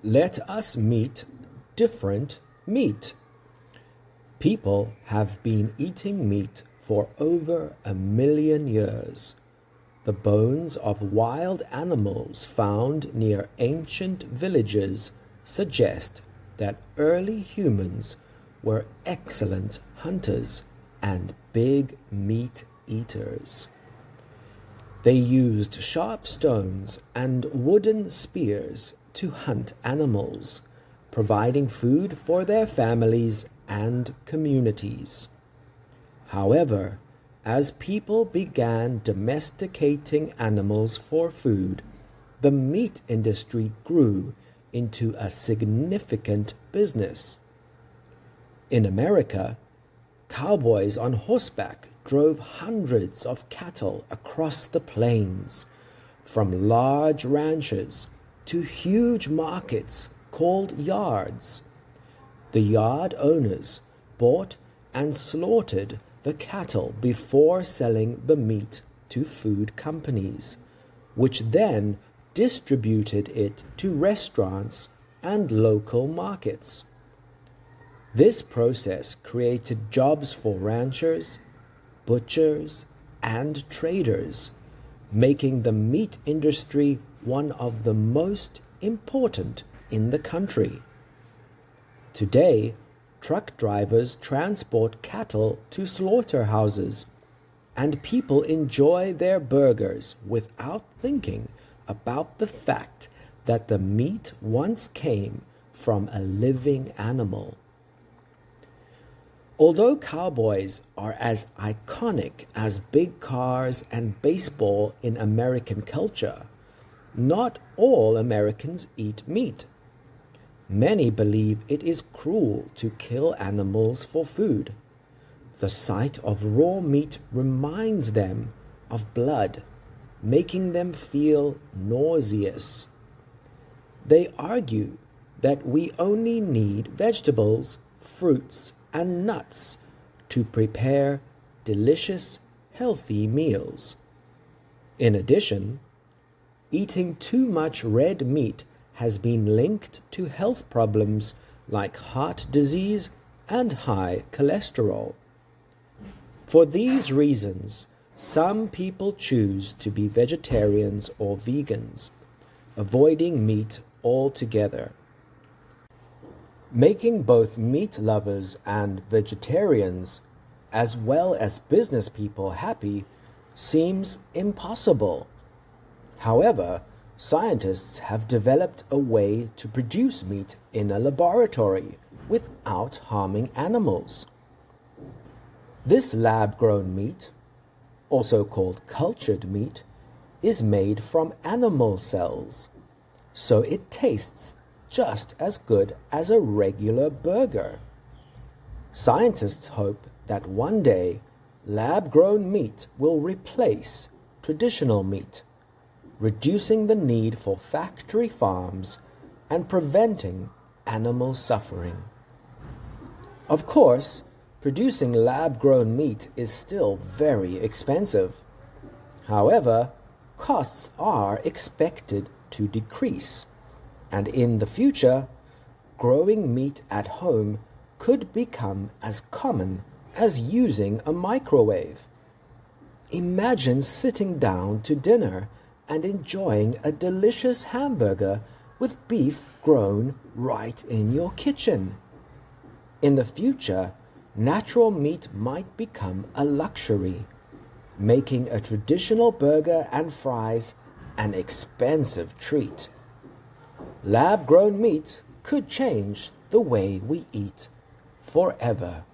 Let us meet different meat. People have been eating meat for over 1 million years. The bones of wild animals found near ancient villages suggest that early humans were excellent hunters and big meat eaters. They used sharp stones and wooden spears to hunt animals, providing food for their families and communities. However, as people began domesticating animals for food, the meat industry grew into a significant business. In America, cowboys on horseback drove hundreds of cattle across the plains, from large ranches to huge markets called yards. The yard owners bought and slaughtered the cattle before selling the meat to food companies, which then distributed it to restaurants and local markets. This process created jobs for ranchers, butchers, and traders, making the meat industry one of the most important in the country. Today, truck drivers transport cattle to slaughterhouses, and people enjoy their burgers without thinking about the fact that the meat once came from a living animal. Although cowboys are as iconic as big cars and baseball in American culture, not all Americans eat meat. Many believe it is cruel to kill animals for food. The sight of raw meat reminds them of blood, making them feel nauseous. They argue that we only need vegetables, fruits, and nuts to prepare delicious, healthy meals. In addition, eating too much red meat has been linked to health problems like heart disease and high cholesterol. For these reasons, some people choose to be vegetarians or vegans, avoiding meat altogether. Making both meat lovers and vegetarians, as well as business people, happy seems impossible. However, scientists have developed a way to produce meat in a laboratory without harming animals. This lab-grown meat, also called cultured meat, is made from animal cells, so it tastes just as good as a regular burger. Scientists hope that one day lab-grown meat will replace traditional meat, reducing the need for factory farms and preventing animal suffering. Of course, producing lab-grown meat is still very expensive. However, costs are expected to decrease, and in the future, growing meat at home could become as common as using a microwave. Imagine sitting down to dinner and enjoying a delicious hamburger with beef grown right in your kitchen. In the future, natural meat might become a luxury, making a traditional burger and fries an expensive treat. Lab-grown meat could change the way we eat forever.